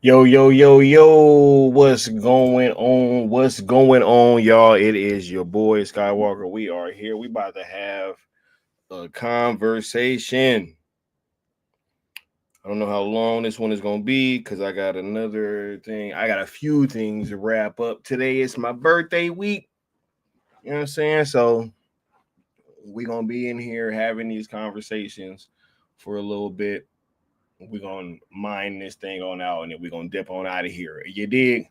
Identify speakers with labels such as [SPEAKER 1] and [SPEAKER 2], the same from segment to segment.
[SPEAKER 1] Yo, yo, yo, yo, what's going on? What's going on, y'all? It is your boy Skywalker. We are here. We about to have a conversation. I don't know how long this one is gonna be because I got another thing. I got a few things to wrap up. Today is my birthday week. You know what I'm saying? So we're gonna be in here having these conversations for a little bit. We're gonna mine this thing on out and then we're gonna dip on out of here. You dig?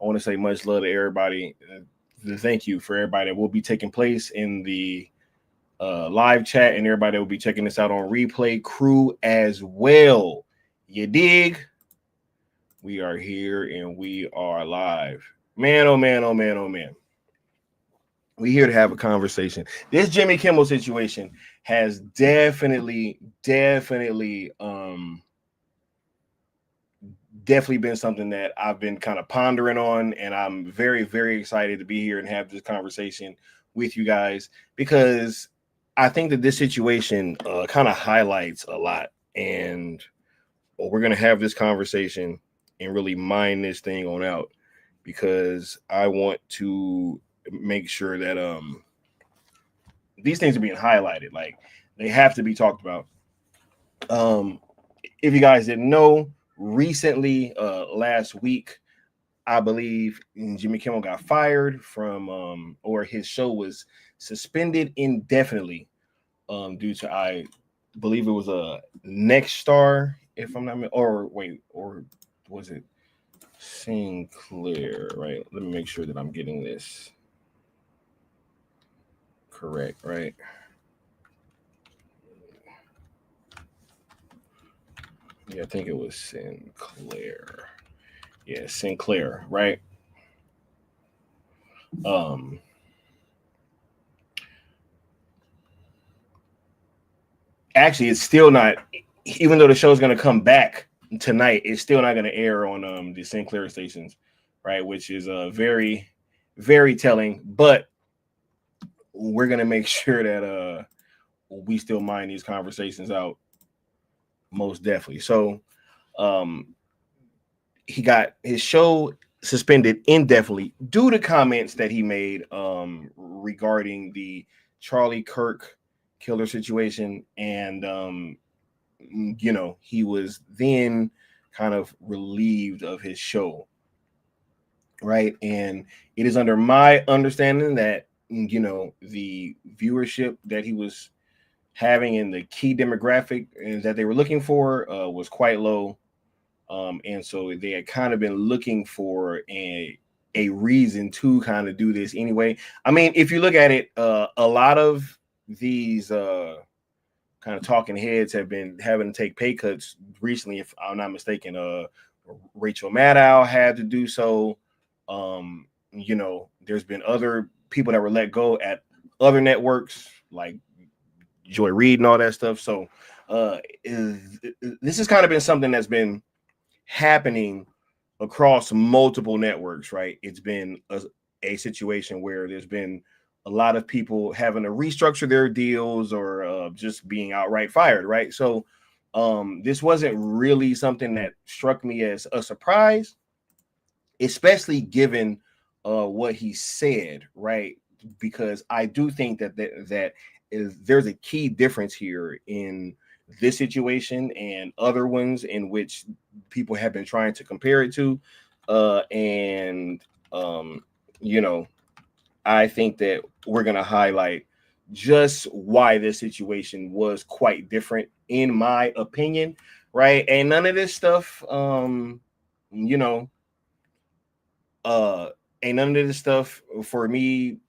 [SPEAKER 1] I want to say much love to everybody. Thank you for everybody that will be taking place in the live chat and everybody that will be checking this out on replay crew as well. You dig? We are here and we are live. Man, oh man, oh man, oh man. We here to have a conversation. This Jimmy Kimmel situation has definitely been something that I've been kind of pondering on, and I'm very, very excited to be here and have this conversation with you guys because I think that this situation kind of highlights a lot, and we're gonna have this conversation and really mine this thing on out because I want to make sure that these things are being highlighted, like they have to be talked about. Um, if you guys didn't know, recently, last week, I believe Jimmy Kimmel got fired from, or his show was suspended indefinitely, due to I believe it was a Next Star, if I'm not, or wait, or was it Sinclair? Right. Let me make sure that I'm getting this correct. Right. Yeah, I think it was Sinclair. Yeah, Sinclair. Right. Um, Actually, it's still not. Even though the show's going to come back tonight, it's still not going to air on the Sinclair stations, right? Which is very, very telling. But we're going to make sure that we still mind these conversations out, most definitely. So, um, he got his show suspended indefinitely due to comments that he made regarding the Charlie Kirk killer situation, and he was then kind of relieved of his show, right? And it is under my understanding that the viewership that he was having and the key demographic that they were looking for was quite low, and so they had kind of been looking for a reason to kind of do this anyway. I mean, if you look at it, a lot of these kind of talking heads have been having to take pay cuts recently, if I'm not mistaken. Rachel Maddow had to do so. There's been other people that were let go at other networks like Joy Reid and all that stuff. So this has kind of been something that's been happening across multiple networks, right? It's been a situation where there's been a lot of people having to restructure their deals or just being outright fired, right? So this wasn't really something that struck me as a surprise, especially given what he said, right? Because I do think that there's a key difference here in this situation and other ones in which people have been trying to compare it to, and you know, I think that we're gonna highlight just why this situation was quite different, in my opinion, right? And none of this stuff, you know, uh ain't none of this stuff for me.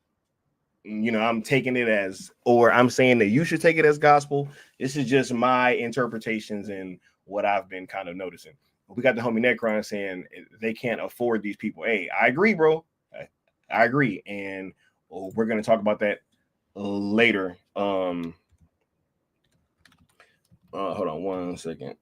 [SPEAKER 1] I'm taking it as, or I'm saying that you should take it as gospel. This is just my interpretations and what I've been kind of noticing. We got the homie Necron saying they can't afford these people. Hey, I agree, bro. I agree, and we're gonna talk about that later. Hold on one second.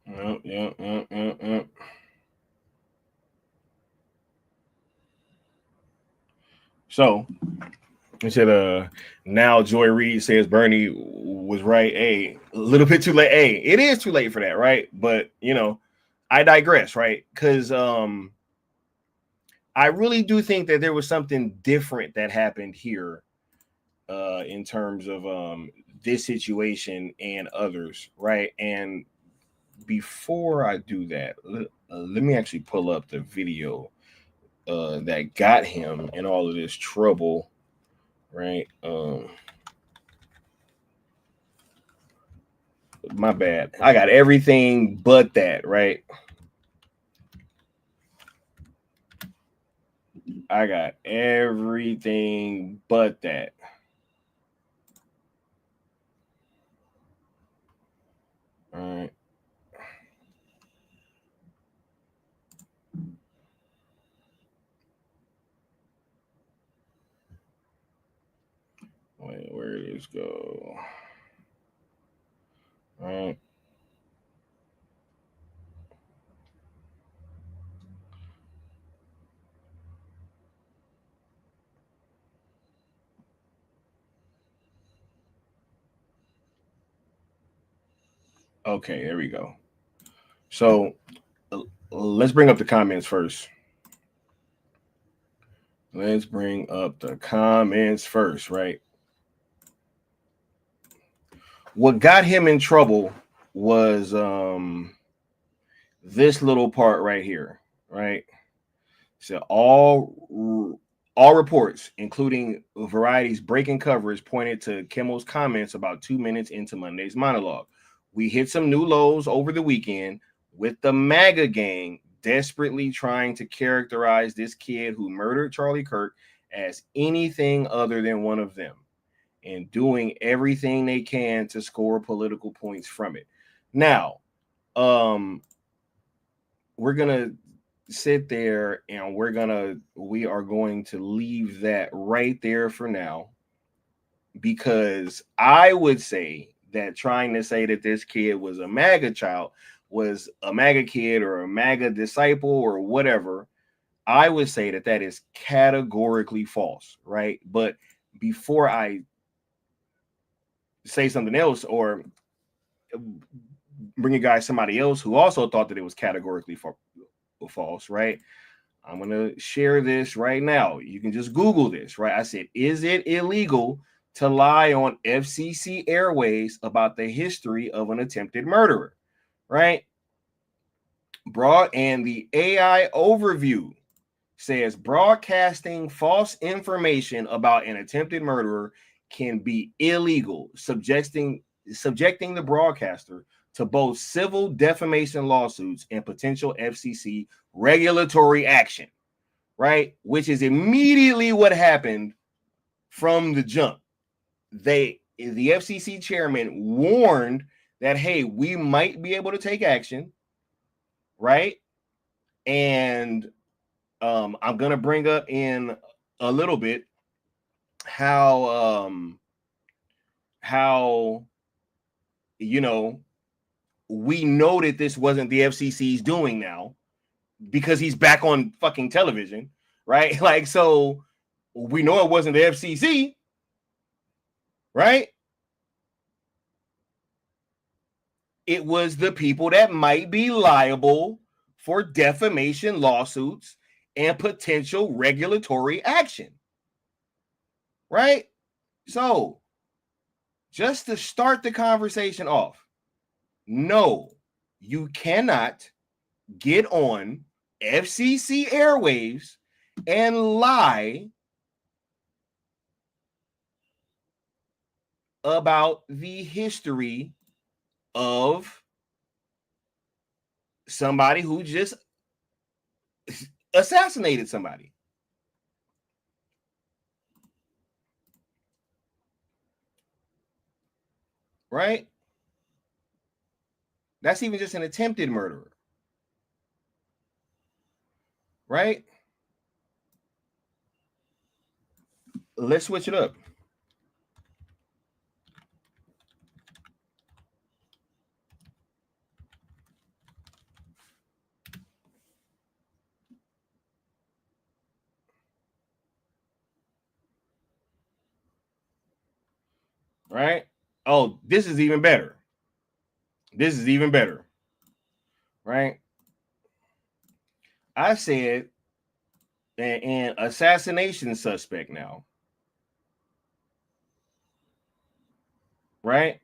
[SPEAKER 1] Yeah. So he said, now Joy Reid says Bernie was right. Hey, a little bit too late. Hey, it is too late for that, right? But I digress, right? Because I really do think that there was something different that happened here in terms of this situation and others, right? And before I do that, let me actually pull up the video that got him in all of this trouble, right? My bad. I got everything but that, right? I got everything but that. All right. Wait, where did this go? All right. Okay, there we go. So let's bring up the comments first. Let's bring up the comments first, right? What got him in trouble was this little part right here, right? So all reports, including Variety's breaking coverage, pointed to Kimmel's comments about 2 minutes into Monday's monologue. We hit some new lows over the weekend with the MAGA gang desperately trying to characterize this kid who murdered Charlie Kirk as anything other than one of them, and doing everything they can to score political points from it. Now, we're gonna sit there and we are going to leave that right there for now, because I would say that trying to say that this kid was a MAGA child, was a MAGA kid or a MAGA disciple or whatever, I would say that that is categorically false, right? But before I say something else or bring you guys somebody else who also thought that it was categorically false, right? I'm going to share this right now. You can just Google this, right? I said, is it illegal to lie on FCC airways about the history of an attempted murderer, right? And the AI overview says broadcasting false information about an attempted murderer can be illegal, subjecting the broadcaster to both civil defamation lawsuits and potential FCC regulatory action, right? Which is immediately what happened from the jump. The FCC chairman warned that, hey, we might be able to take action, right? And I'm going to bring up in a little bit how we know that this wasn't the FCC's doing now, because he's back on fucking television, right? Like, so we know it wasn't the FCC, right? It was the people that might be liable for defamation lawsuits and potential regulatory action, right? So, just to start the conversation off, no, you cannot get on FCC airwaves and lie about the history of somebody who just assassinated somebody. Right? That's even just an attempted murderer. Right? Let's switch it up. right? Oh, this is even better. This is even better, right? I said an assassination suspect now, right?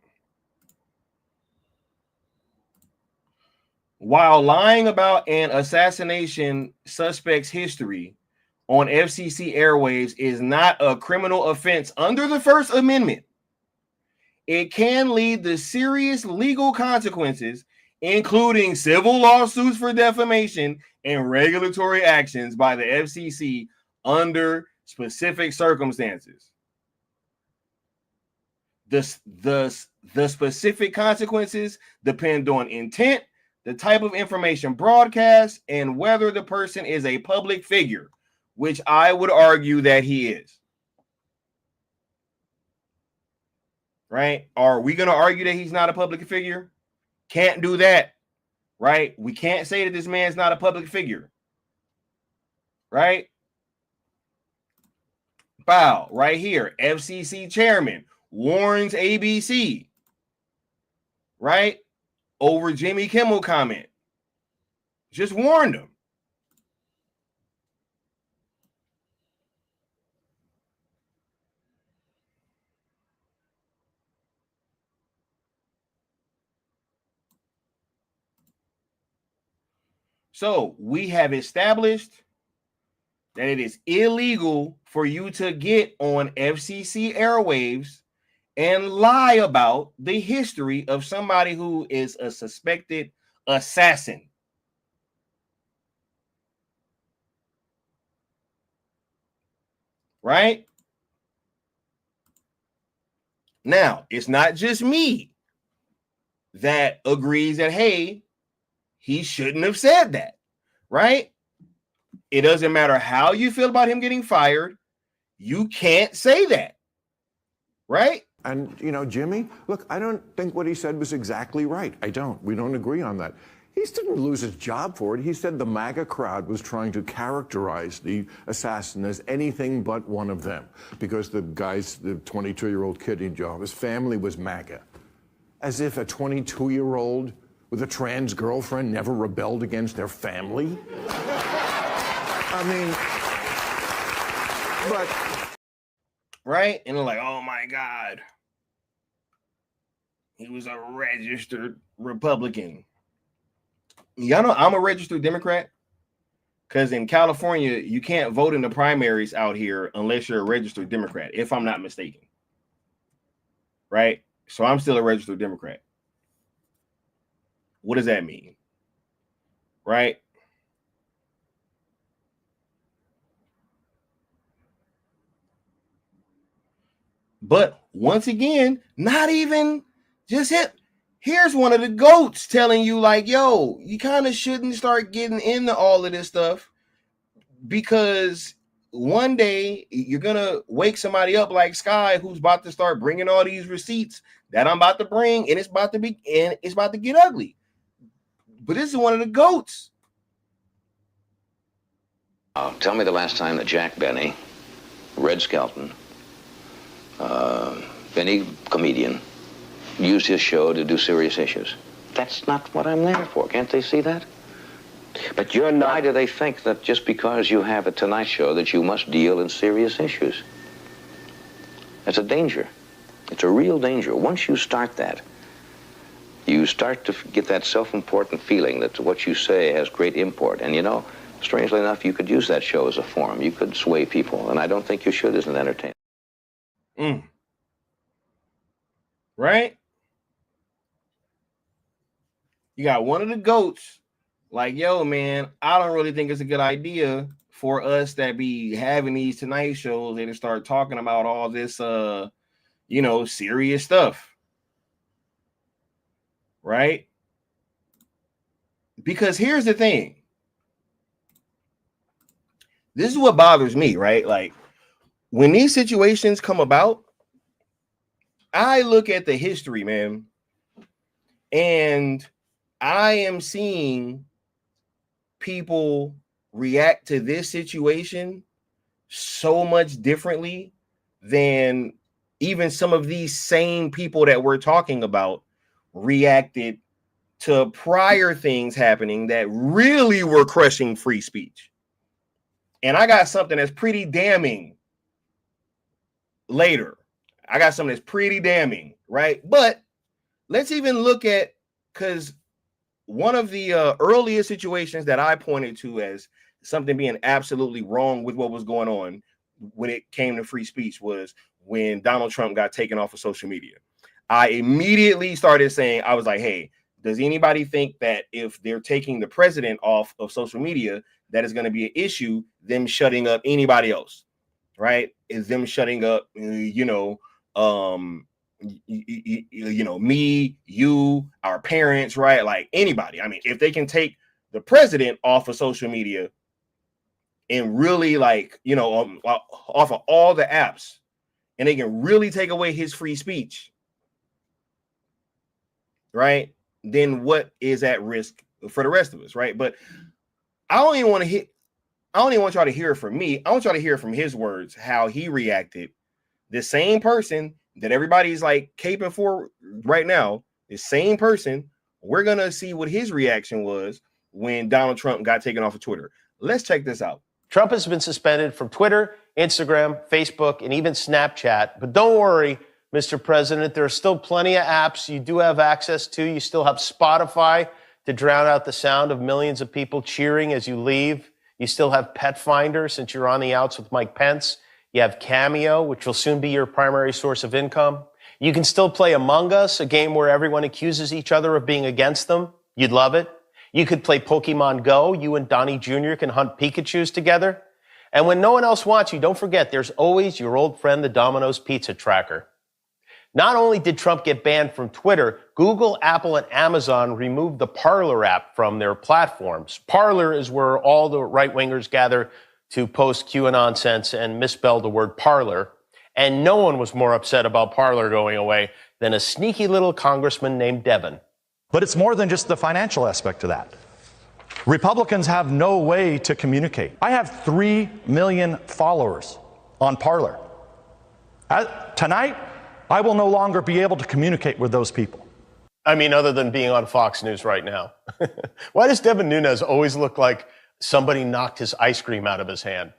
[SPEAKER 1] While lying about an assassination suspect's history on FCC airwaves is not a criminal offense under the First Amendment, it can lead to serious legal consequences, including civil lawsuits for defamation and regulatory actions by the FCC under specific circumstances. The specific consequences depend on intent, the type of information broadcast, and whether the person is a public figure, which I would argue that he is. Right? Are we going to argue that he's not a public figure? Can't do that. Right? We can't say that this man's not a public figure. Right? Bow, right here. FCC chairman warns ABC. Right? Over Jimmy Kimmel comment. Just warned him. So we have established that it is illegal for you to get on FCC airwaves and lie about the history of somebody who is a suspected assassin. Right? Now, it's not just me that agrees that, hey, he shouldn't have said that, right? It doesn't matter how you feel about him getting fired. You can't say that, right?
[SPEAKER 2] And, you know, Jimmy, look, I don't think what he said was exactly right. I don't. We don't agree on that. He didn't lose his job for it. He said the MAGA crowd was trying to characterize the assassin as anything but one of them because the guy's, the 22-year-old kid in jail, his family was MAGA. As if a 22-year-old with a trans girlfriend never rebelled against their family. I mean, but...
[SPEAKER 1] Right? And they're like, oh my God. He was a registered Republican. Y'all know I'm a registered Democrat because in California, you can't vote in the primaries out here unless you're a registered Democrat, if I'm not mistaken. Right? So I'm still a registered Democrat. What does that mean? Right? But once again, not even just hit. Here's one of the goats telling you, like, yo, you kind of shouldn't start getting into all of this stuff because one day you're going to wake somebody up like Sky who's about to start bringing all these receipts that I'm about to bring, and it's about to get ugly. But this is one of the goats.
[SPEAKER 3] Tell me the last time that Jack Benny, Red Skelton, any comedian, used his show to do serious issues. That's not what I'm there for. Can't they see that? But you're not. Why do they think that just because you have a Tonight Show that you must deal in serious issues? That's a danger. It's a real danger. Once you start that, you start to get that self-important feeling that what you say has great import. And you know, strangely enough, you could use that show as a forum. You could sway people, and I don't think you should as an entertainer.
[SPEAKER 1] Right? You got one of the goats like, yo, man, I don't really think it's a good idea for us that be having these Tonight shows and start talking about all this, serious stuff. Right? Because here's the thing. This is what bothers me, right? Like, when these situations come about, I look at the history, man, and I am seeing people react to this situation so much differently than even some of these same people that we're talking about reacted to prior things happening that really were crushing free speech. And I got something that's pretty damning later. I got something that's pretty damning, right? But let's even look at, because one of the earliest situations that I pointed to as something being absolutely wrong with what was going on when it came to free speech was when Donald Trump got taken off of social media. I immediately started saying, I was like, hey, does anybody think that if they're taking the president off of social media, that is going to be an issue, them shutting up anybody else, right? Is them shutting up, me, you, our parents, right? Like anybody. I mean, if they can take the president off of social media and really off of all the apps, and they can really take away his free speech, right? Then what is at risk for the rest of us, right? But I don't even want y'all to hear it from me. I want y'all to hear from his words, how he reacted. The same person that everybody's like caping for right now, the same person, we're going to see what his reaction was when Donald Trump got taken off of Twitter. Let's check this out.
[SPEAKER 4] Trump has been suspended from Twitter, Instagram, Facebook, and even Snapchat. But don't worry, Mr. President, there are still plenty of apps you do have access to. You still have Spotify to drown out the sound of millions of people cheering as you leave. You still have Pet Finder since you're on the outs with Mike Pence. You have Cameo, which will soon be your primary source of income. You can still play Among Us, a game where everyone accuses each other of being against them. You'd love it. You could play Pokemon Go. You and Donnie Jr. can hunt Pikachus together. And when no one else wants you, don't forget, there's always your old friend, the Domino's Pizza Tracker. Not only did Trump get banned from Twitter, Google, Apple, and Amazon removed the Parler app from their platforms. Parler is where all the right-wingers gather to post QAnon nonsense and misspell the word parlor. And no one was more upset about Parler going away than a sneaky little congressman named Devin.
[SPEAKER 5] But it's more than just the financial aspect of that. Republicans have no way to communicate. I have 3 million followers on Parler. Tonight, I will no longer be able to communicate with those people.
[SPEAKER 4] I mean, other than being on Fox News right now. Why does Devin Nunes always look like somebody knocked his ice cream out of his hand?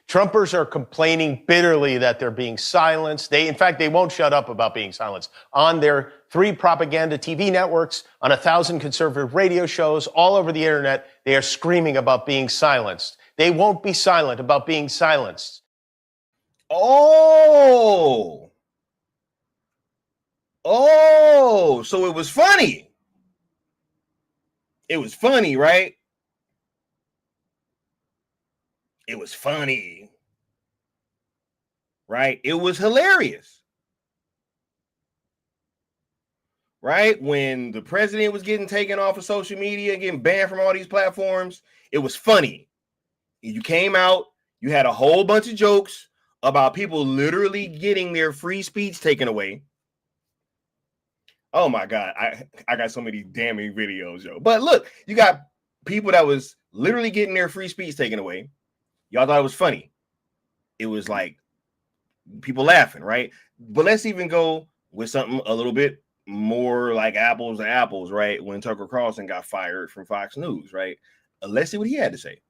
[SPEAKER 4] Trumpers are complaining bitterly that they're being silenced. In fact, they won't shut up about being silenced. On their 3 propaganda TV networks, on 1,000 conservative radio shows, all over the internet, they are screaming about being silenced. They won't be silent about being silenced.
[SPEAKER 1] Oh, so it was funny. It was funny, right? It was funny, right? It was hilarious, right? When the president was getting taken off of social media, getting banned from all these platforms, it was funny. You came out, you had a whole bunch of jokes about people literally getting their free speech taken away. Oh my God, I got so many damning videos, yo. But look, you got people that was literally getting their free speech taken away. Y'all thought it was funny. It was like people laughing, right? But let's even go with something a little bit more like apples to apples, right? When Tucker Carlson got fired from Fox News, right? Let's see what he had to say.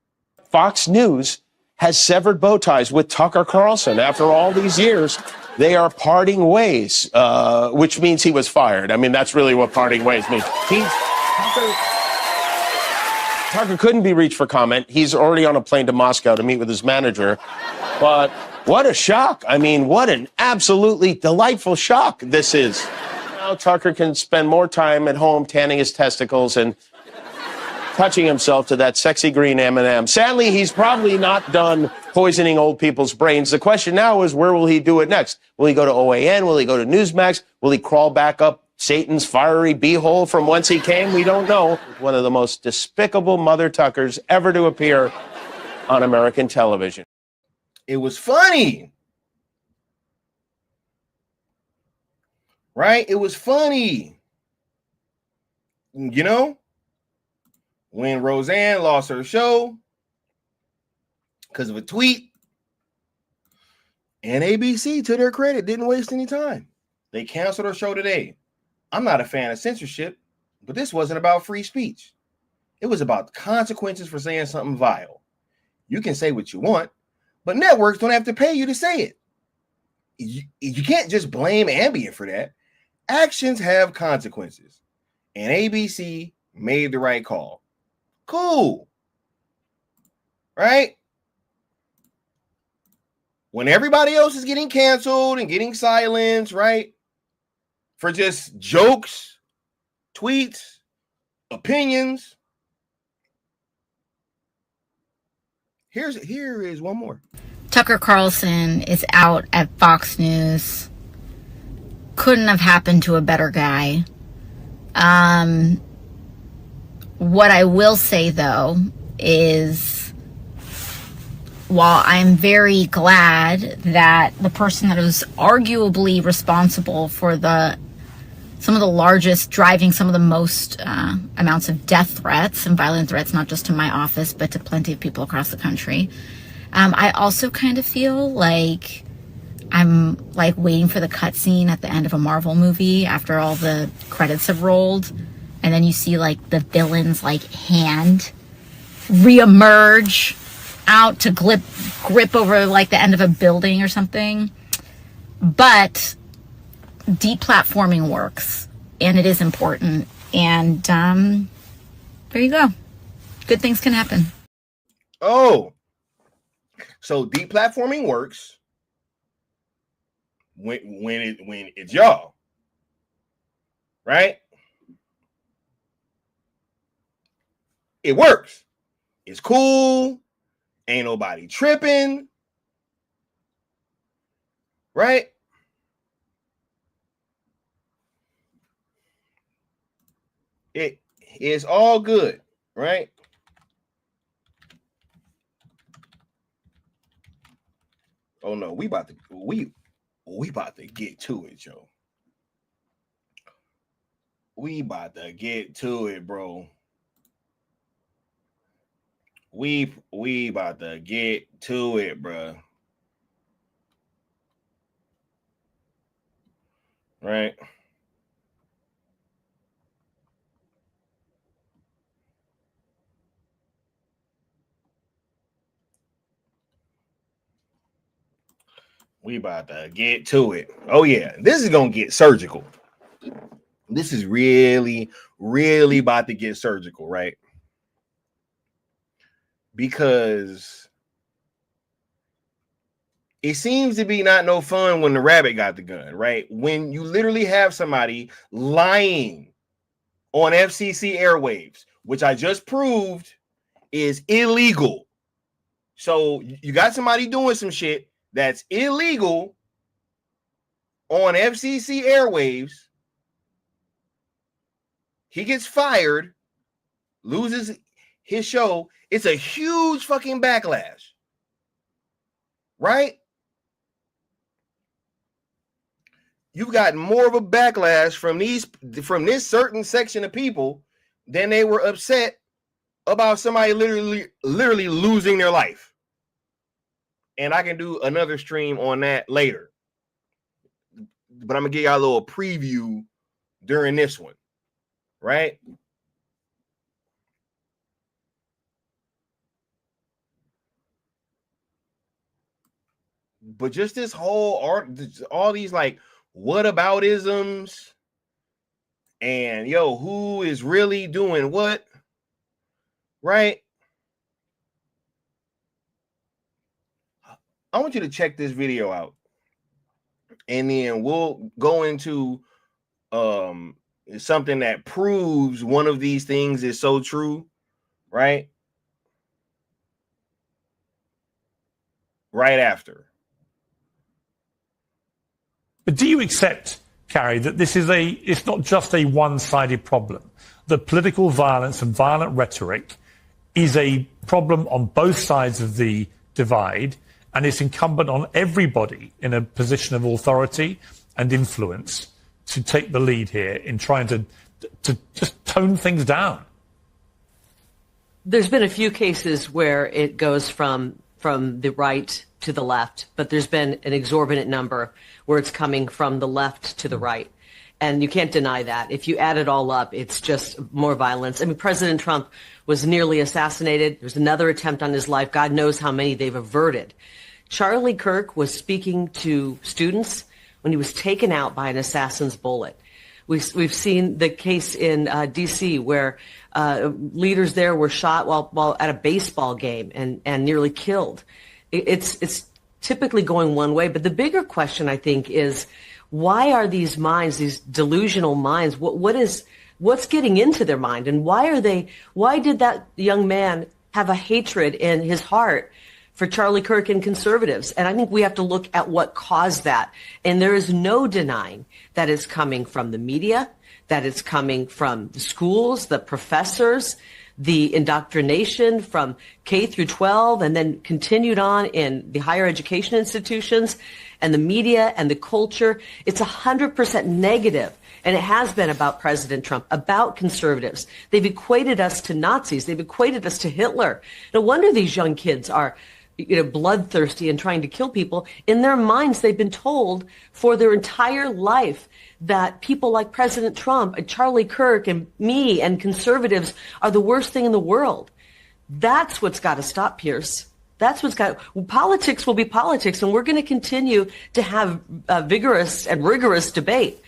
[SPEAKER 4] Fox News has severed bow ties with Tucker Carlson. After all these years, they are parting ways, which means he was fired. I mean, that's really what parting ways means. Tucker couldn't be reached for comment. He's already on a plane to Moscow to meet with his manager. But what a shock. I mean, what an absolutely delightful shock this is. Now Tucker can spend more time at home tanning his testicles and touching himself to that sexy green M&M. Sadly, he's probably not done poisoning old people's brains. The question now is, where will he do it next? Will he go to OAN? Will he go to Newsmax? Will he crawl back up Satan's fiery beehole from whence he came? We don't know. One of the most despicable mother Tuckers ever to appear on American television.
[SPEAKER 1] It was funny. Right? It was funny. You know, when Roseanne lost her show because of a tweet, And ABC, to their credit, didn't waste any time. They canceled our show today. I'm not a fan of censorship, but this wasn't about free speech. It was about consequences for saying something vile. You can say what you want, but networks don't have to pay you to say it. You can't just blame Ambient for that. Actions have consequences. And ABC made the right call. Cool. Right? When everybody else is getting canceled and getting silenced, right? For just jokes, tweets, opinions. Here is one more.
[SPEAKER 6] Tucker Carlson is out at Fox News. Couldn't have happened to a better guy. What I will say, though, is while I'm very glad that the person that was arguably responsible for some of the largest, driving some of the most amounts of death threats and violent threats, not just to my office, but to plenty of people across the country. I also kind of feel like I'm like waiting for the cutscene at the end of a Marvel movie after all the credits have rolled. And then you see like the villain's like hand reemerge out to grip over like the end of a building or something. But deplatforming works, and it is important. And there you go. Good things can happen.
[SPEAKER 1] Oh, so deplatforming works when it's y'all, right? It works. It's cool. Ain't nobody tripping, right? It is all good, right? Oh no, we about to get to it, Joe. We about to get to it, bro. We about to get to it, bro. Right? We about to get to it. Oh yeah, this is gonna get surgical. This is really, really about to get surgical, right? Because it seems to be not no fun when the rabbit got the gun, right? When you literally have somebody lying on FCC airwaves, which I just proved is illegal. So you got somebody doing some shit that's illegal on FCC airwaves. He gets fired, loses his show. It's a huge fucking backlash, right? You've got more of a backlash from this certain section of people than they were upset about somebody literally losing their life. And I can do another stream on that later. But I'm gonna give y'all a little preview during this one, right? But just this whole art, all these like whataboutisms and who is really doing what, right? I want you to check this video out, and then we'll go into something that proves one of these things is so true, right? Right after.
[SPEAKER 7] But do you accept, Carrie, that it's not just a one-sided problem? That political violence and violent rhetoric is a problem on both sides of the divide, and it's incumbent on everybody in a position of authority and influence to take the lead here in trying to just tone things down?
[SPEAKER 8] There's been a few cases where it goes from the right to the left, but there's been an exorbitant number where it's coming from the left to the right. And you can't deny that. If you add it all up, it's just more violence. I mean, President Trump was nearly assassinated. There's another attempt on his life. God knows how many they've averted. Charlie Kirk was speaking to students when he was taken out by an assassin's bullet. We've seen the case in D.C. where leaders there were shot while at a baseball game and nearly killed. It's typically going one way. But the bigger question, I think, is why are these minds, these delusional minds, what's getting into their mind? And why did that young man have a hatred in his heart for Charlie Kirk and conservatives? And I think we have to look at what caused that. And there is no denying that it's coming from the media, that it's coming from the schools, the professors, the indoctrination from K through 12, and then continued on in the higher education institutions and the media and the culture. It's 100% negative. And it has been about President Trump, about conservatives. They've equated us to Nazis. They've equated us to Hitler. No wonder these young kids are bloodthirsty and trying to kill people. In their minds, they've been told for their entire life that people like President Trump and Charlie Kirk and me and conservatives are the worst thing in the world. That's what's got to stop, Pierce. That's what's got. Politics will be politics, and we're going to continue to have vigorous and rigorous debate.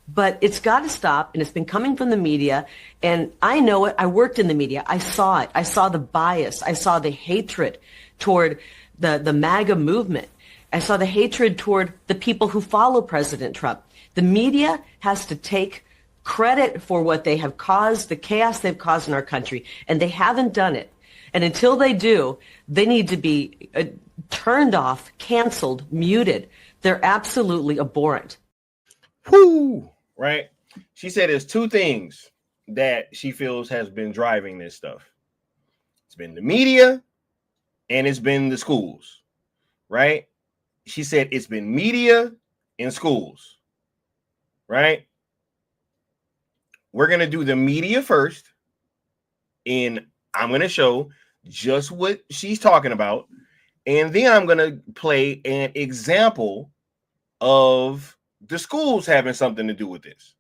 [SPEAKER 8] But it's got to stop, and it's been coming from the media, and I know it. I worked in the media. I saw it. I saw the bias. I saw the hatred toward the MAGA movement. I saw the hatred toward the people who follow President Trump. The media has to take credit for what they have caused, the chaos they've caused in our country, and they haven't done it. And until they do, they need to be turned off, canceled, muted. They're absolutely abhorrent.
[SPEAKER 1] Whoo! Right? She said there's two things that she feels has been driving this stuff. It's been the media and it's been the schools, right? She said it's been media and schools, right? We're going to do the media first, and I'm going to show just what she's talking about, and then I'm going to play an example of the schools having something to do with this,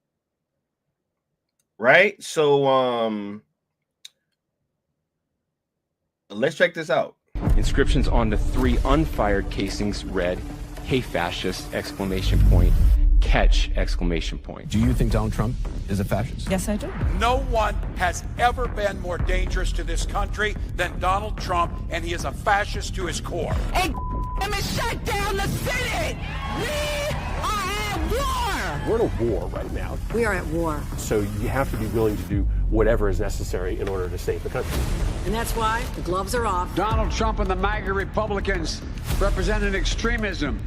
[SPEAKER 1] right? So let's check this out.
[SPEAKER 9] Inscriptions on the 3 unfired casings read, "Hey fascist!" exclamation point, "Catch!" exclamation point.
[SPEAKER 10] Do you think Donald Trump is a fascist?
[SPEAKER 11] Yes, I do.
[SPEAKER 12] No one has ever been more dangerous to this country than Donald Trump, and he is a fascist to his core.
[SPEAKER 11] Hey, let me shut down the city! We are at war!
[SPEAKER 13] We're in a war right now.
[SPEAKER 11] We are at war.
[SPEAKER 13] So you have to be willing to do whatever is necessary in order to save the country.
[SPEAKER 11] And that's why the gloves are off.
[SPEAKER 14] Donald Trump and the MAGA Republicans represent an extremism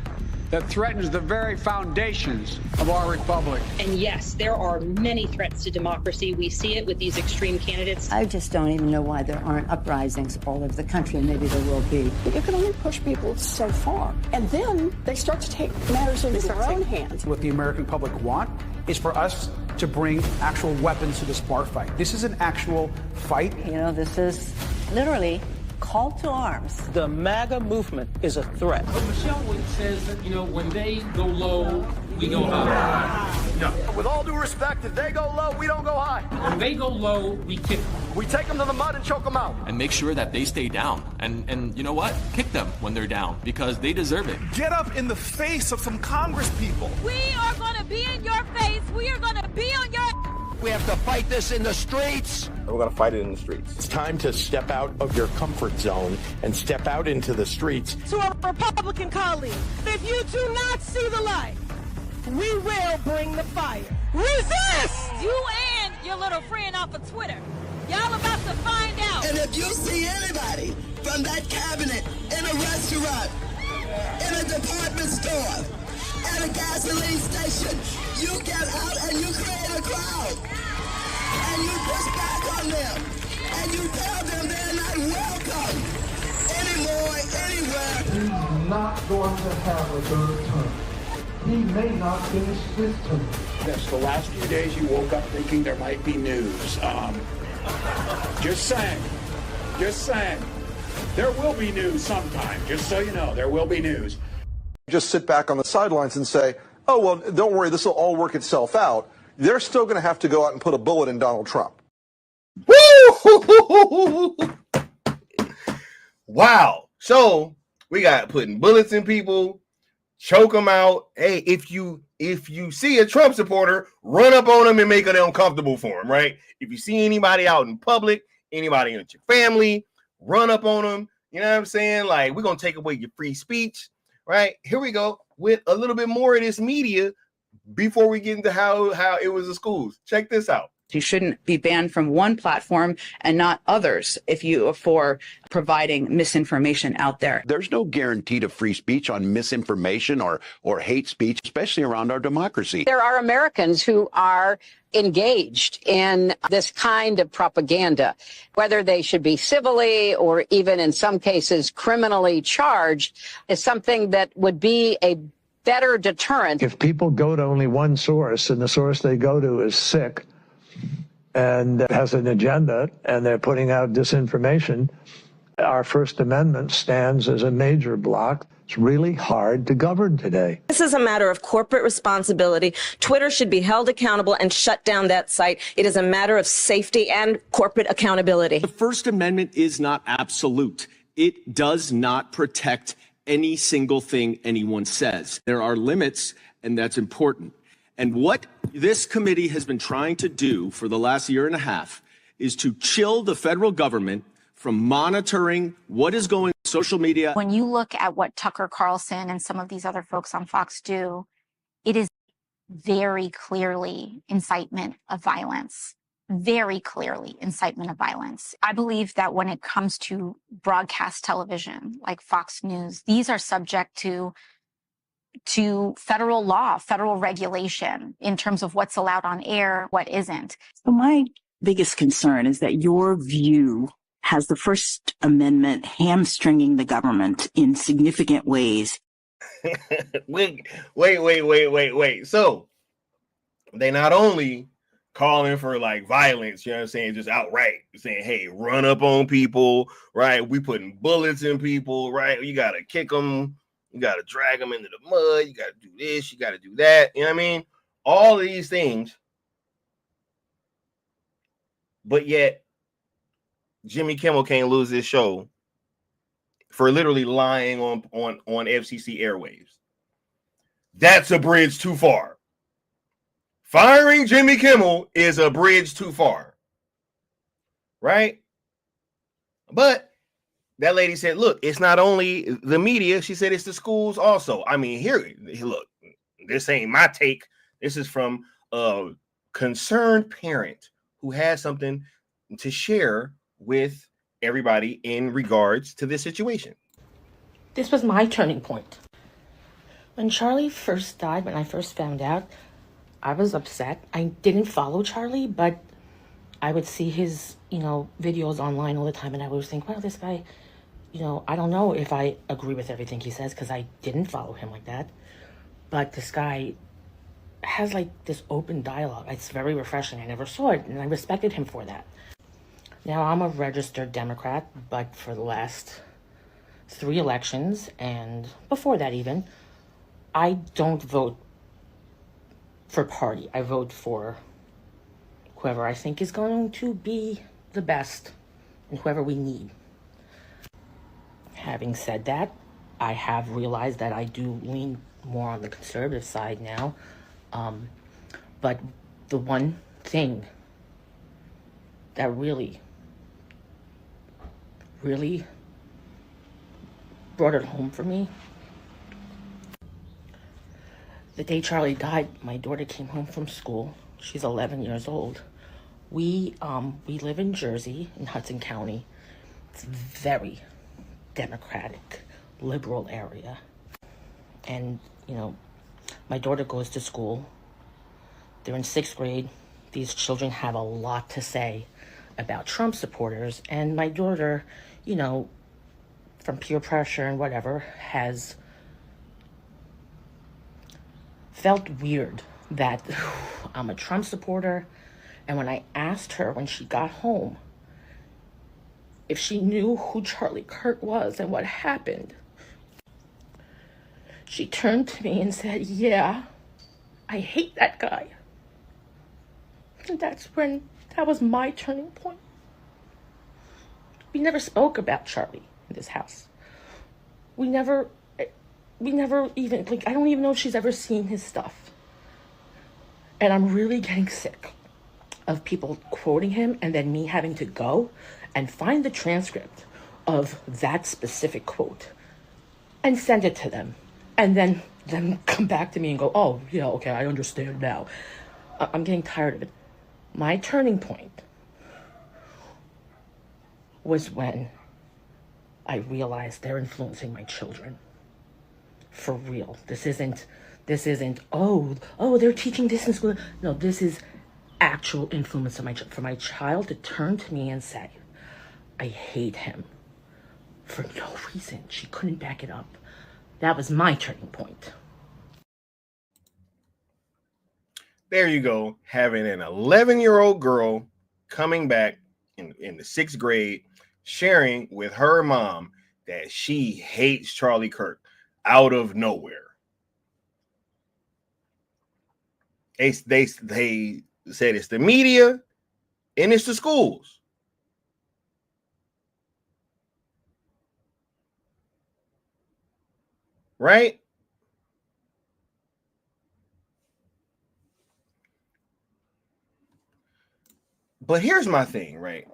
[SPEAKER 14] that threatens the very foundations of our republic.
[SPEAKER 15] And yes, there are many threats to democracy. We see it with these extreme candidates.
[SPEAKER 16] I just don't even know why there aren't uprisings all over the country, and maybe there will be.
[SPEAKER 17] But you can only push people so far. And then they start to take matters into their own hands.
[SPEAKER 18] What the American public want is for us to bring actual weapons to this bar fight. This is an actual fight.
[SPEAKER 16] You know, this is literally call to arms.
[SPEAKER 19] The MAGA movement is a threat.
[SPEAKER 20] But Michelle says that, when they go low, we go high.
[SPEAKER 21] No. With all due respect, if they go low, we don't go high.
[SPEAKER 20] When they go low, we kick them.
[SPEAKER 21] We take them to the mud and choke them out.
[SPEAKER 22] And make sure that they stay down. And you know what? Kick them when they're down, because they deserve it.
[SPEAKER 23] Get up in the face of some Congress people.
[SPEAKER 24] We are going to be in your face. We are going to be on your...
[SPEAKER 25] We have to fight this in the streets.
[SPEAKER 26] We're going to fight it in the streets.
[SPEAKER 27] It's time to step out of your comfort zone and step out into the streets.
[SPEAKER 24] To our Republican colleagues, if you do not see the light, we will bring the fire. Resist! You and your little friend off of Twitter. Y'all about to find out.
[SPEAKER 28] And if you see anybody from that cabinet in a restaurant, in a department store, at a gasoline station, you get out and you create a crowd. And you push back on them. And you tell them they're not welcome anymore, anywhere.
[SPEAKER 29] He's not going to have a third term. He may not finish this term.
[SPEAKER 14] Yes, the last few days you woke up thinking there might be news. Just saying.
[SPEAKER 12] There will be news sometime, just so you know. There will be news.
[SPEAKER 1] Just sit back on the sidelines and say, oh, well, don't worry, this will all work itself out. They're still going to have to go out and put a bullet in Donald Trump.
[SPEAKER 2] Woo! Wow. So we got putting bullets in people, choke them out. Hey, if you see a Trump supporter, run up on them and make it uncomfortable for them, right? If you see anybody out in public, anybody in your family, run up on them. You know what I'm saying? Like, we're going to take away your free speech, right? Here we go with a little bit more of this media before we get into how it was in schools. Check this out.
[SPEAKER 3] You shouldn't be banned from one platform and not others if you are for providing misinformation out there.
[SPEAKER 4] There's no guarantee to free speech on misinformation or hate speech, especially around our democracy.
[SPEAKER 5] There are Americans who are engaged in this kind of propaganda, whether they should be civilly or even in some cases criminally charged, is something that would be a better deterrent.
[SPEAKER 29] If people go to only one source and the source they go to is sick and has an agenda and they're putting out disinformation, our First Amendment stands as a major block. It's really hard to govern today.
[SPEAKER 6] This is a matter of corporate responsibility. Twitter should be held accountable and shut down that site. It is a matter of safety and corporate accountability.
[SPEAKER 7] The First Amendment is not absolute. It does not protect any single thing anyone says. There are limits, and that's important. And what this committee has been trying to do for the last year and a half is to chill the federal government from monitoring what is going on social media.
[SPEAKER 8] When you look at what Tucker Carlson and some of these other folks on Fox do, it is very clearly incitement of violence. Very clearly incitement of violence. I believe that when it comes to broadcast television, like Fox News, these are subject to federal law, federal regulation in terms of what's allowed on air, what isn't.
[SPEAKER 26] So my biggest concern is that your view has the First Amendment hamstringing the government in significant ways.
[SPEAKER 2] Wait. So they not only calling for like violence, you know what I'm saying, just outright saying, hey, run up on people, right? We putting bullets in people, right? You got to kick them. You got to drag them into the mud. You got to do this. You got to do that. You know what I mean? All of these things. But yet, Jimmy Kimmel can't lose his show for literally lying on FCC airwaves. That's a bridge too far. Firing Jimmy Kimmel is a bridge too far. Right? But that lady said, look, it's not only the media. She said it's the schools also. I mean, here, look, this ain't my take. This is from a concerned parent who has something to share with everybody in regards to this situation.
[SPEAKER 30] This was my turning point. When Charlie first died, when I first found out, I was upset. I didn't follow Charlie, but I would see his, videos online all the time, and I would think, wow, this guy, I don't know if I agree with everything he says because I didn't follow him like that. But this guy has like this open dialogue. It's very refreshing. I never saw it, and I respected him for that. Now, I'm a registered Democrat, but for the last 3 elections, and before that even, I don't vote for party. I vote for whoever I think is going to be the best and whoever we need. Having said that, I have realized that I do lean more on the conservative side now. But the one thing that really brought it home for me, the day Charlie died, my daughter came home from school. She's 11 years old. We live in Jersey, in Hudson County. It's very Democratic, liberal area. And, my daughter goes to school. They're in 6th grade. These children have a lot to say about Trump supporters. And my daughter, from peer pressure and whatever, has felt weird that I'm a Trump supporter. And when I asked her when she got home if she knew who Charlie Kirk was and what happened, she turned to me and said, yeah, I hate that guy. And that was my turning point. We never spoke about Charlie in this house. We never even, like, I don't even know if she's ever seen his stuff. And I'm really getting sick of people quoting him and then me having to go and find the transcript of that specific quote and send it to them. And then come back to me and go, oh, yeah, okay, I understand now. I'm getting tired of it. My turning point was when I realized they're influencing my children. For real. This isn't, oh, they're teaching this in school. No, this is actual influence of for my child to turn to me and say, I hate him. For no reason. She couldn't back it up. That was my turning point.
[SPEAKER 2] There you go. Having an 11-year-old girl coming back in the 6th grade, sharing with her mom that she hates Charlie Kirk out of nowhere. They said it's the media and it's the schools. Right? But here's my thing, right?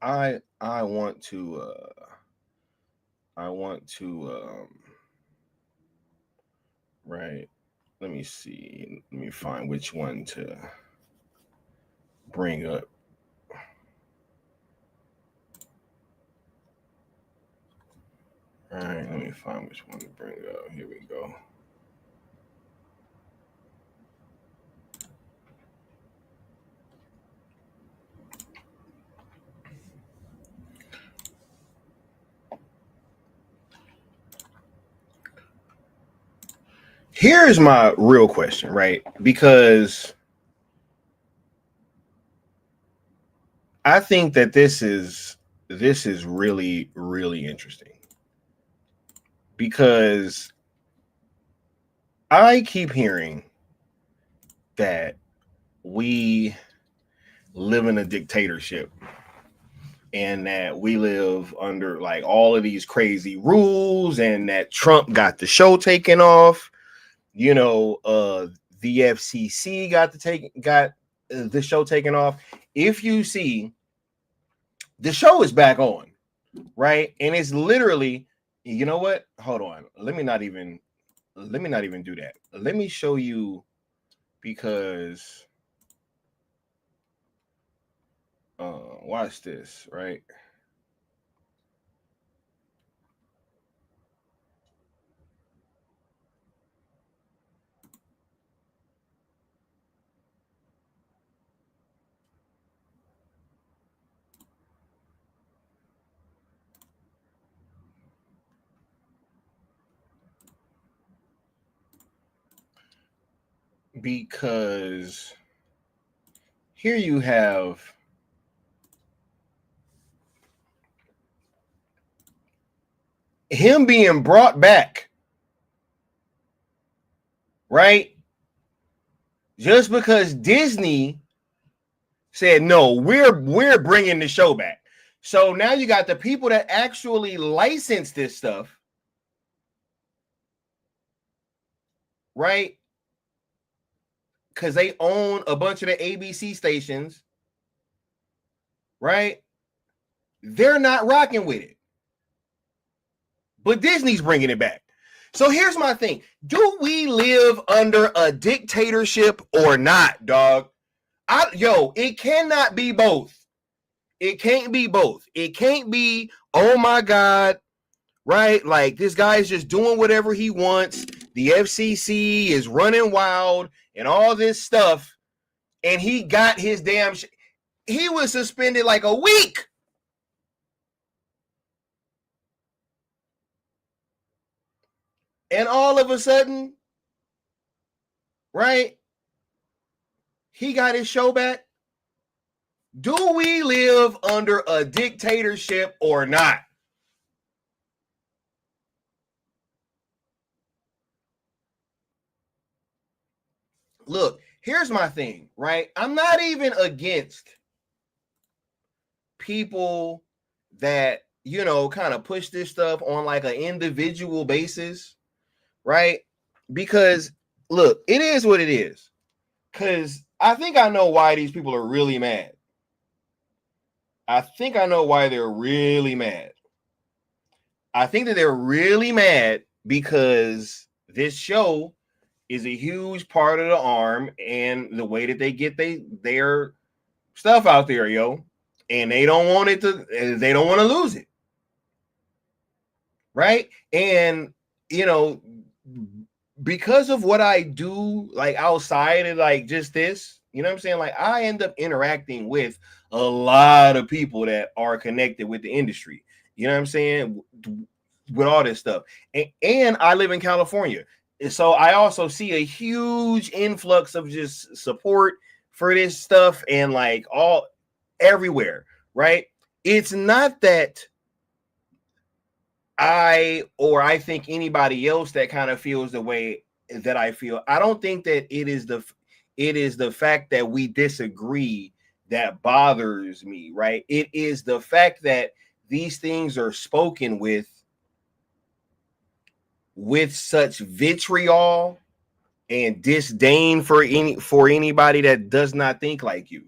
[SPEAKER 2] I want to right. Let me see. Let me find which one to bring up. All right, let me find which one to bring up. Here we go. Here's my real question, right? Because I think that this is really, really interesting. Because I keep hearing that we live in a dictatorship and that we live under like all of these crazy rules and that Trump got the show taken off. You know, the FCC got the show taken off. If you see, the show is back on, right? And it's literally, you know what? Hold on. Let me not even do that. Let me show you, because watch this, right? Because here you have him being brought back, right? Just because Disney said, no, we're bringing the show back. So now you got the people that actually license this stuff, right? Because they own a bunch of the ABC stations, right? They're not rocking with it. But Disney's bringing it back. So here's my thing. Do we live under a dictatorship or not, dog? It cannot be both. It can't be both. It can't be, oh my God, right? Like this guy's just doing whatever he wants. The FCC is running wild and all this stuff. And he got his damn he was suspended like a week. And all of a sudden, right, he got his show back. Do we live under a dictatorship or not? Look, here's my thing, right? I'm not even against people that, you know, kind of push this stuff on like an individual basis, right? Because look, it is what it is. Because I think I know why these people are really mad. I think I know why they're really mad. I think that they're really mad because this show is a huge part of the arm and the way that they get their stuff out there, yo. And they don't want it to, they don't want to lose it. Right? And, you know, because of what I do, like outside of like just this, you know what I'm saying? Like I end up interacting with a lot of people that are connected with the industry. You know what I'm saying? With all this stuff. And I live in California. And so I also see a huge influx of just support for this stuff and like all everywhere, right? It's not that I think anybody else that kind of feels the way that I feel. I don't think that it is the fact that we disagree that bothers me, right? It is the fact that these things are spoken with such vitriol and disdain for anybody that does not think like you.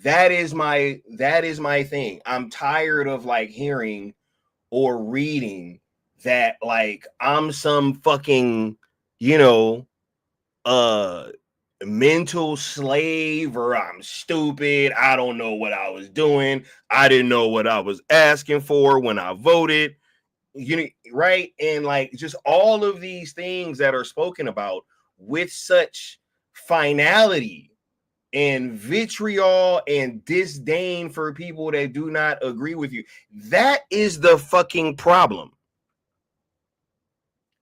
[SPEAKER 2] That is my thing. I'm tired of like hearing or reading that like I'm some fucking, you know, mental slave, or I'm stupid. I don't know what I was doing. I didn't know what I was asking for when I voted. You know, right? And like just all of these things that are spoken about with such finality and vitriol and disdain for people that do not agree with you. That is the fucking problem.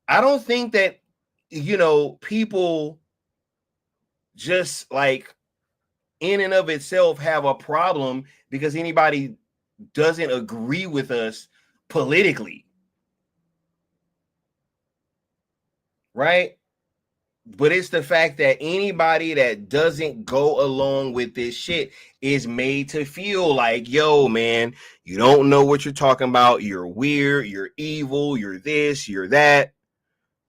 [SPEAKER 2] I don't think that, you know, people just like in and of itself have a problem because anybody doesn't agree with us politically. Right? But it's the fact that anybody that doesn't go along with this shit is made to feel like, yo, man, you don't know what you're talking about. You're weird. You're evil. You're this. You're that.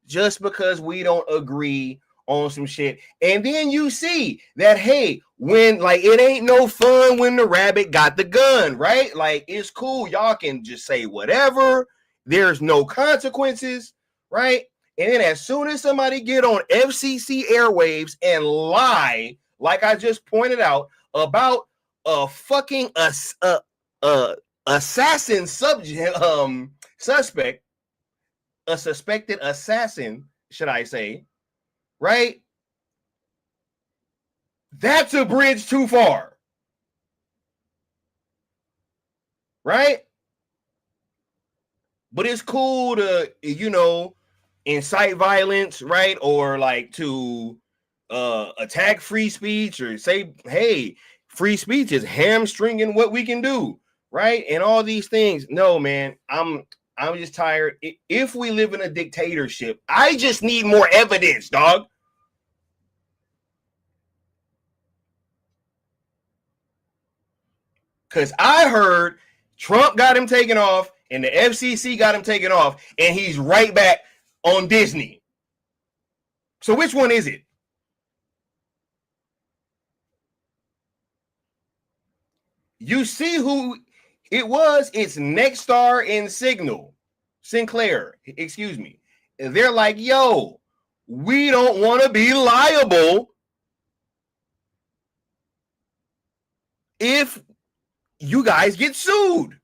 [SPEAKER 2] Just because we don't agree on some shit. And then you see that, hey, when like it ain't no fun when the rabbit got the gun, right? Like it's cool. Y'all can just say whatever. There's no consequences, right? And then as soon as somebody get on FCC airwaves and lie, like I just pointed out, about a fucking assassin suspect, a suspected assassin, should I say, right? That's a bridge too far. Right? But it's cool to, you know, incite violence, right? Or like to attack free speech or say, hey, free speech is hamstringing what we can do, right? And all these things. No, man, I'm just tired. If we live in a dictatorship, I just need more evidence, dog. Because I heard Trump got him taken off and the FCC got him taken off and he's right back on Disney. So which one is it? You see who it was? It's Nexstar and Sinclair, excuse me. And they're like, yo, we don't want to be liable if you guys get sued.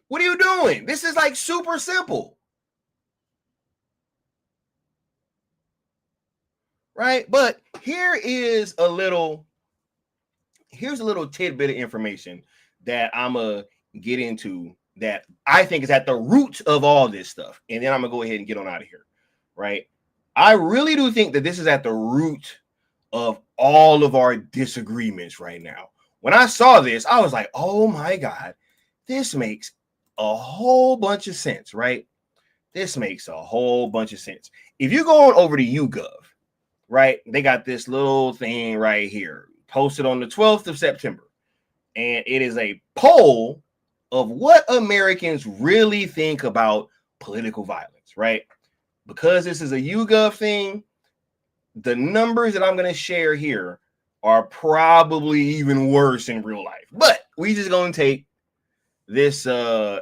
[SPEAKER 2] What are you doing? This is like super simple. Right? But here's a little tidbit of information that I'm going to get into that I think is at the root of all this stuff. And then I'm going to go ahead and get on out of here. Right? I really do think that this is at the root of all of our disagreements right now. When I saw this, I was like, oh my God, this makes a whole bunch of sense, right? This makes a whole bunch of sense. If you go on over to YouGov, right, they got this little thing right here posted on the 12th of September. And it is a poll of what Americans really think about political violence, right? Because this is a YouGov thing, the numbers that I'm going to share here are probably even worse in real life. But we just going to take this, hey,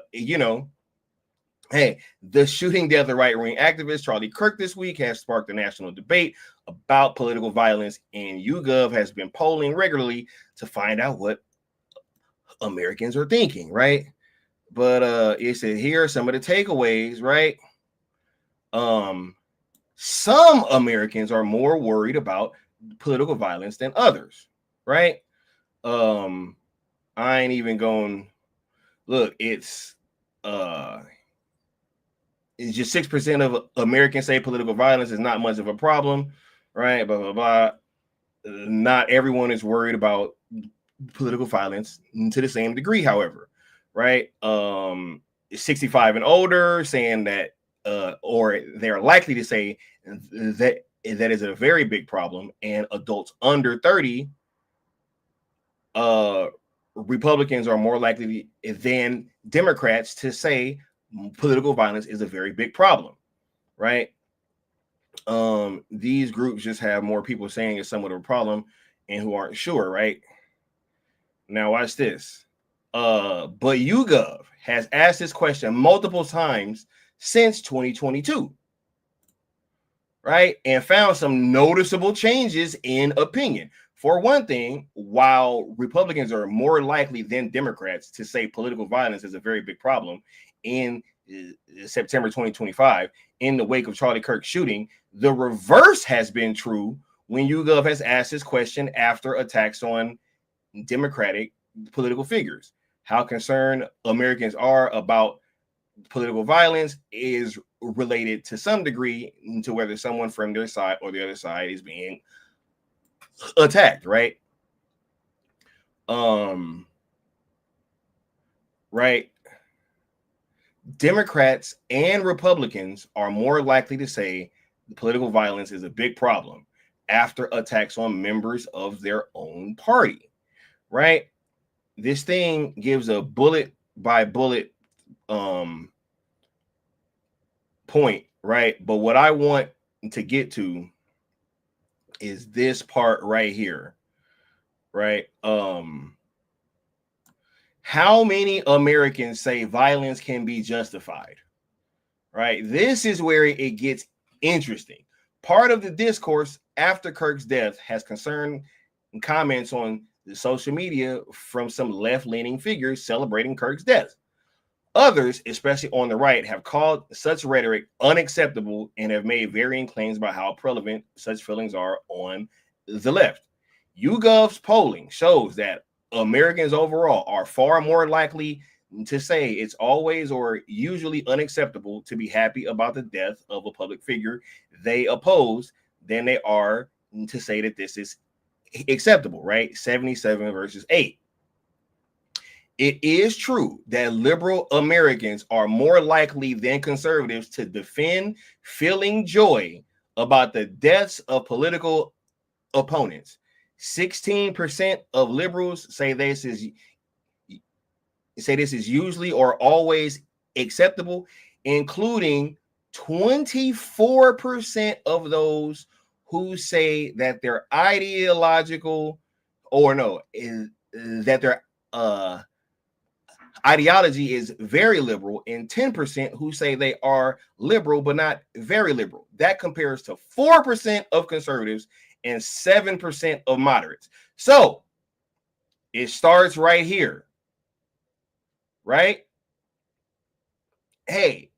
[SPEAKER 2] the shooting death of right-wing activist Charlie Kirk this week has sparked a national debate about political violence, and YouGov has been polling regularly to find out what Americans are thinking, right? But it said here are some of the takeaways, right? Some Americans are more worried about political violence than others, right? I ain't even going. Look, it's just 6% of Americans say political violence is not much of a problem, right? Blah blah blah. Not everyone is worried about political violence to the same degree, however, right? 65 and older saying that, or they're likely to say that is a very big problem, and adults under 30, Republicans are more likely than Democrats to say political violence is a very big problem, right? These groups just have more people saying it's somewhat of a problem and who aren't sure, right? Now watch this. But YouGov has asked this question multiple times since 2022, right? And found some noticeable changes in opinion. For one thing, while Republicans are more likely than Democrats to say political violence is a very big problem in September 2025, in the wake of Charlie Kirk's shooting, the reverse has been true when YouGov has asked this question after attacks on Democratic political figures. How concerned Americans are about political violence is related to some degree to whether someone from their side or the other side is being attacked, right? Right. Democrats and Republicans are more likely to say political violence is a big problem after attacks on members of their own party, right? This thing gives a bullet by bullet point, right? But what I want to get to is this part right here, right? How many Americans say violence can be justified, right? This is where it gets interesting. Part of the discourse after Kirk's death has concern and comments on the social media from some left-leaning figures celebrating Kirk's death. Others, especially on the right, have called such rhetoric unacceptable and have made varying claims about how prevalent such feelings are on the left. YouGov's polling shows that Americans overall are far more likely to say it's always or usually unacceptable to be happy about the death of a public figure they oppose than they are to say that this is acceptable, right? 77 versus 8. It is true that liberal Americans are more likely than conservatives to defend feeling joy about the deaths of political opponents. 16% of liberals say this is usually or always acceptable, including 24% of those who say that their ideological that their ideology is very liberal, and 10% who say they are liberal but not very liberal. That compares to 4% of conservatives and 7% of moderates. So it starts right here, right? Hey,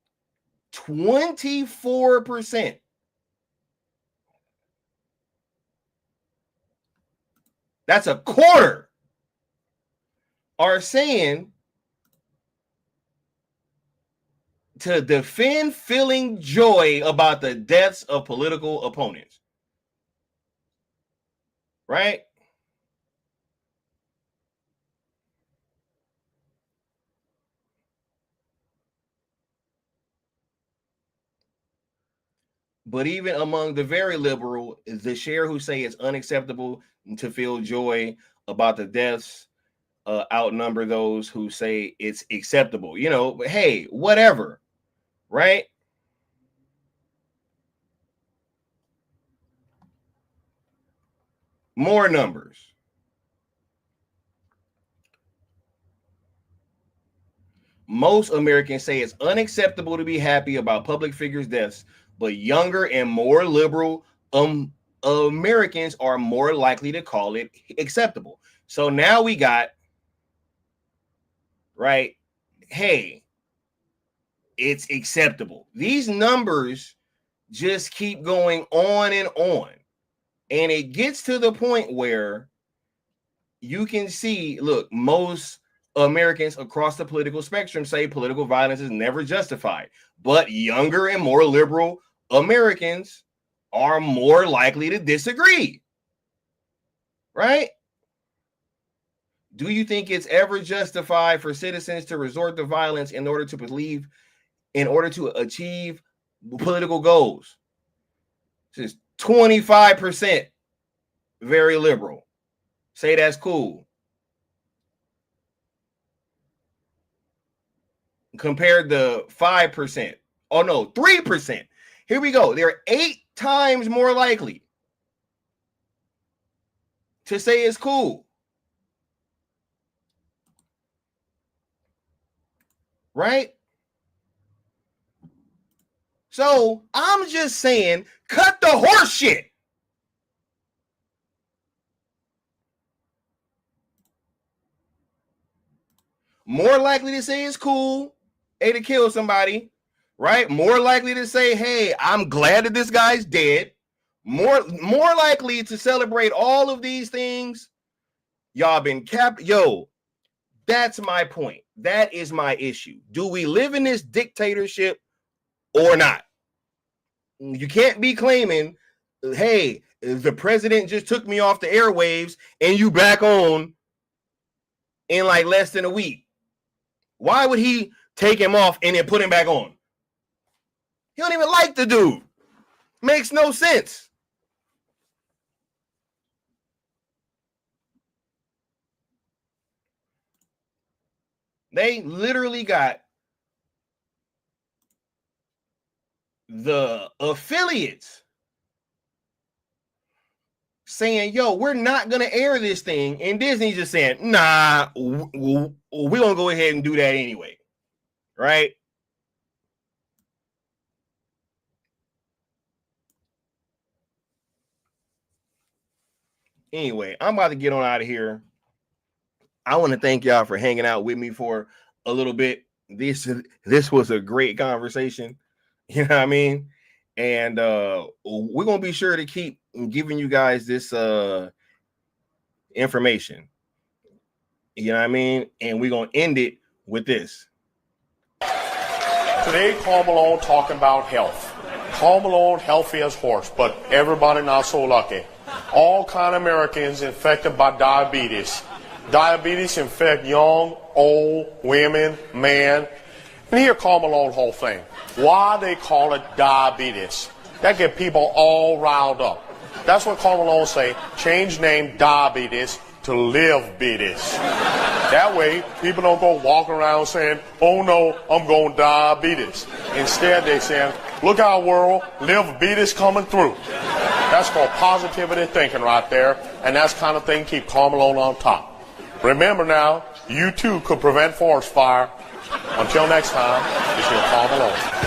[SPEAKER 2] 24%. That's a quarter are saying to defend feeling joy about the deaths of political opponents. right? But even among the very liberal, the share who say it's unacceptable to feel joy about the deaths outnumber those who say it's acceptable. You know, but hey, whatever, right? More numbers. Most Americans say it's unacceptable to be happy about public figures' deaths, but younger and more liberal Americans are more likely to call it acceptable. So now we got, right, hey, it's acceptable. These numbers just keep going on and on. And it gets to the point where you can see, look, most Americans across the political spectrum say political violence is never justified, but younger and more liberal Americans are more likely to disagree, right? Do you think it's ever justified for citizens to resort to violence in order to achieve political goals? This is 25% very liberal. Say that's cool. Compared to 5%. Oh no, 3%. Here we go. They're 8 times more likely to say it's cool. Right? So I'm just saying, cut the horse shit. More likely to say it's cool, to kill somebody, right? More likely to say, hey, I'm glad that this guy's dead. More likely to celebrate all of these things. Y'all been capped. Yo, that's my point. That is my issue. Do we live in this dictatorship or not? You can't be claiming, hey, the president just took me off the airwaves and you back on in like less than a week. Why would he take him off and then put him back on? He don't even like the dude. Makes no sense. They literally got the affiliates saying, yo, we're not going to air this thing. And Disney's just saying, nah, we're going to go ahead and do that anyway. Right? Anyway, I'm about to get on out of here. I want to thank y'all for hanging out with me for a little bit. This was a great conversation. You know what I mean? And we're going to be sure to keep giving you guys this information. You know what I mean? And we're going to end it with this.
[SPEAKER 27] Today, Carl Malone talking about health. Carl Malone, healthy as horse, but everybody not so lucky. All kind of Americans infected by diabetes. Diabetes infect young, old, women, men. And here Carl Malone whole thing. Why they call it diabetes? That get people all riled up. That's what Carl Malone say. Change name diabetes to live-beatis. That way, people don't go walking around saying, oh no, I'm going diabetes. Instead, they saying, look our world, live-beatis coming through. That's called positivity thinking right there, and that's kind of thing keep Carl Malone on top. Remember now, you too could prevent forest fire. Until next time, this is Carl Malone.